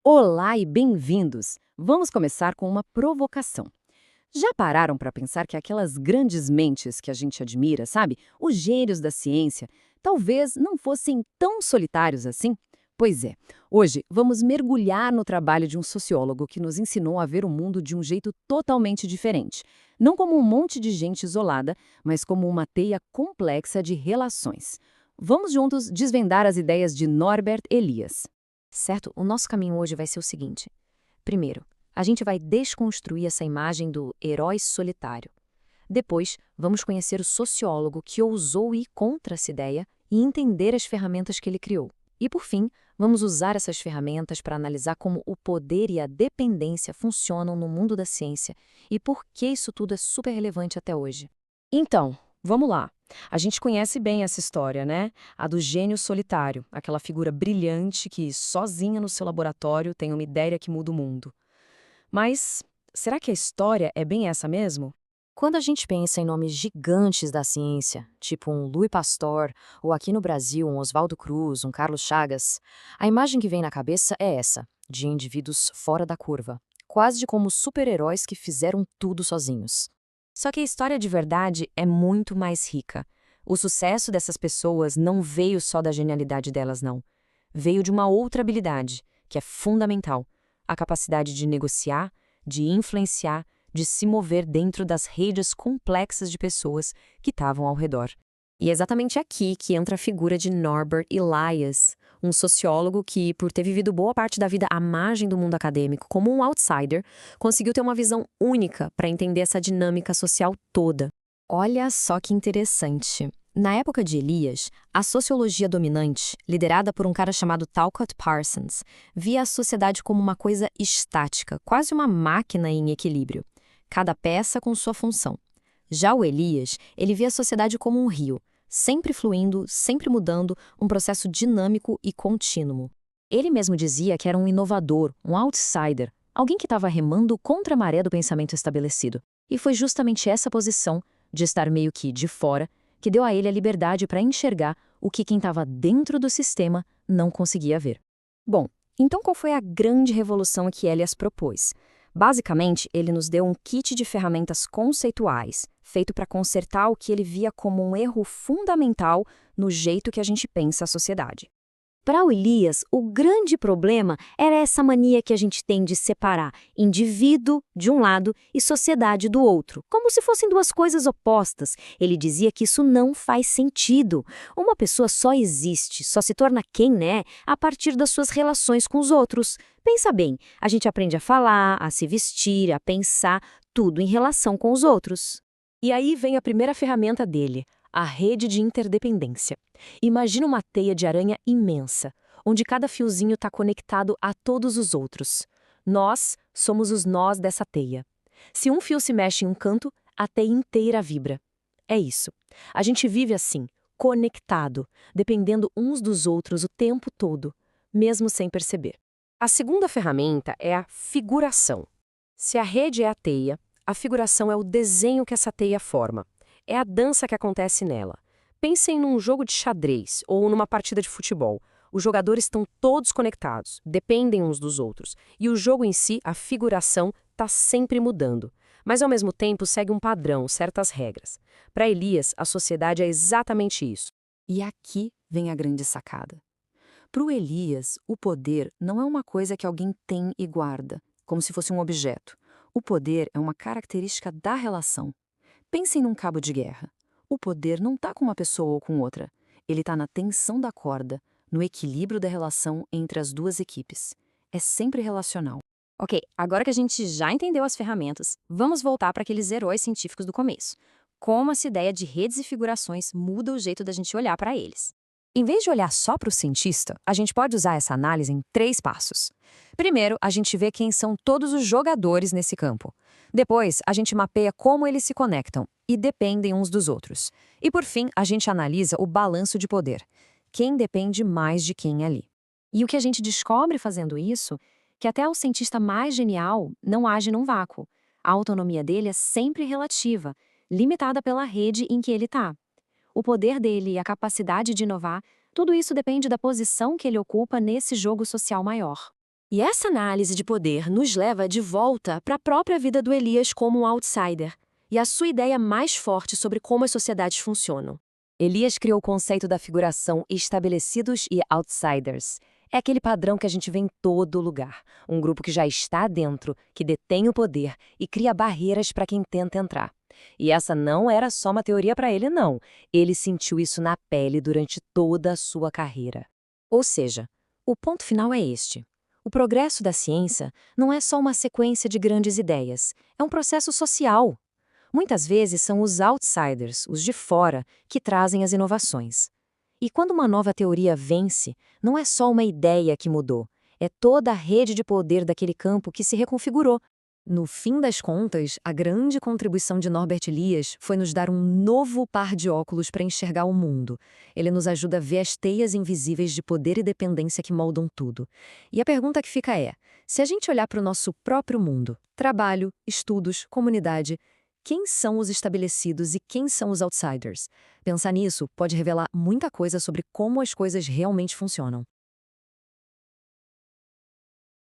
Olá e bem-vindos! Vamos começar com uma provocação. Já pararam para pensar que aquelas grandes mentes que a gente admira, sabe? Os gênios da ciência, talvez não fossem tão solitários assim? Pois é, hoje vamos mergulhar no trabalho de um sociólogo que nos ensinou a ver o mundo de um jeito totalmente diferente. Não como um monte de gente isolada, mas como uma teia complexa de relações. Vamos juntos desvendar as ideias de Norbert Elias. Certo? O nosso caminho hoje vai ser o seguinte. Primeiro, a gente vai desconstruir essa imagem do herói solitário. Depois, vamos conhecer o sociólogo que ousou ir contra essa ideia e entender as ferramentas que ele criou. E, por fim, vamos usar essas ferramentas para analisar como o poder e a dependência funcionam no mundo da ciência e por que isso tudo é super relevante até hoje. Então, vamos lá. A gente conhece bem essa história, né? A do gênio solitário, aquela figura brilhante que, sozinha no seu laboratório, tem uma ideia que muda o mundo. Mas será que a história é bem essa mesmo? Quando a gente pensa em nomes gigantes da ciência, tipo um Louis Pasteur, ou aqui no Brasil um Oswaldo Cruz, um Carlos Chagas, a imagem que vem na cabeça é essa, de indivíduos fora da curva, quase como super-heróis que fizeram tudo sozinhos. Só que a história de verdade é muito mais rica. O sucesso dessas pessoas não veio só da genialidade delas, não. Veio de uma outra habilidade, que é fundamental: a capacidade de negociar, de influenciar, de se mover dentro das redes complexas de pessoas que estavam ao redor. E é exatamente aqui que entra a figura de Norbert Elias, um sociólogo que, por ter vivido boa parte da vida à margem do mundo acadêmico como um outsider, conseguiu ter uma visão única para entender essa dinâmica social toda. Olha só que interessante. Na época de Elias, a sociologia dominante, liderada por um cara chamado Talcott Parsons, via a sociedade como uma coisa estática, quase uma máquina em equilíbrio, cada peça com sua função. Já o Elias, ele via a sociedade como um rio, sempre fluindo, sempre mudando, um processo dinâmico e contínuo. Ele mesmo dizia que era um inovador, um outsider, alguém que estava remando contra a maré do pensamento estabelecido. E foi justamente essa posição, de estar meio que de fora, que deu a ele a liberdade para enxergar o que quem estava dentro do sistema não conseguia ver. Bom, então qual foi a grande revolução que Elias propôs? Basicamente, ele nos deu um kit de ferramentas conceituais, feito para consertar o que ele via como um erro fundamental no jeito que a gente pensa a sociedade. Para o Elias, o grande problema era essa mania que a gente tem de separar indivíduo de um lado e sociedade do outro, como se fossem duas coisas opostas. Ele dizia que isso não faz sentido. Uma pessoa só existe, só se torna quem é a partir das suas relações com os outros. Pensa bem, a gente aprende a falar, a se vestir, a pensar, tudo em relação com os outros. E aí vem a primeira ferramenta dele, a rede de interdependência. Imagina uma teia de aranha imensa, onde cada fiozinho está conectado a todos os outros. Nós somos os nós dessa teia. Se um fio se mexe em um canto, a teia inteira vibra. É isso. A gente vive assim, conectado, dependendo uns dos outros o tempo todo, mesmo sem perceber. A segunda ferramenta é a figuração. Se a rede é a teia, a figuração é o desenho que essa teia forma. É a dança que acontece nela. Pensem num jogo de xadrez ou numa partida de futebol. Os jogadores estão todos conectados, dependem uns dos outros. E o jogo em si, a figuração, está sempre mudando. Mas, ao mesmo tempo, segue um padrão, certas regras. Para Elias, a sociedade é exatamente isso. E aqui vem a grande sacada. Para o Elias, o poder não é uma coisa que alguém tem e guarda, como se fosse um objeto. O poder é uma característica da relação. Pensem num cabo de guerra. O poder não está com uma pessoa ou com outra. Ele está na tensão da corda, no equilíbrio da relação entre as duas equipes. É sempre relacional. Ok, agora que a gente já entendeu as ferramentas, vamos voltar para aqueles heróis científicos do começo. Como essa ideia de redes e figurações muda o jeito da gente olhar para eles. Em vez de olhar só para o cientista, a gente pode usar essa análise em 3 passos. Primeiro, a gente vê quem são todos os jogadores nesse campo. Depois, a gente mapeia como eles se conectam e dependem uns dos outros. E por fim, a gente analisa o balanço de poder. Quem depende mais de quem ali. E o que a gente descobre fazendo isso, que até o cientista mais genial não age num vácuo. A autonomia dele é sempre relativa, limitada pela rede em que ele está. O poder dele e a capacidade de inovar, tudo isso depende da posição que ele ocupa nesse jogo social maior. E essa análise de poder nos leva de volta para a própria vida do Elias como um outsider e a sua ideia mais forte sobre como as sociedades funcionam. Elias criou o conceito da figuração estabelecidos e outsiders. É aquele padrão que a gente vê em todo lugar. Um grupo que já está dentro, que detém o poder e cria barreiras para quem tenta entrar. E essa não era só uma teoria para ele, não. Ele sentiu isso na pele durante toda a sua carreira. Ou seja, o ponto final é este. O progresso da ciência não é só uma sequência de grandes ideias, é um processo social. Muitas vezes são os outsiders, os de fora, que trazem as inovações. E quando uma nova teoria vence, não é só uma ideia que mudou, é toda a rede de poder daquele campo que se reconfigurou. No fim das contas, a grande contribuição de Norbert Elias foi nos dar um novo par de óculos para enxergar o mundo. Ele nos ajuda a ver as teias invisíveis de poder e dependência que moldam tudo. E a pergunta que fica é: se a gente olhar para o nosso próprio mundo, trabalho, estudos, comunidade, quem são os estabelecidos e quem são os outsiders? Pensar nisso pode revelar muita coisa sobre como as coisas realmente funcionam.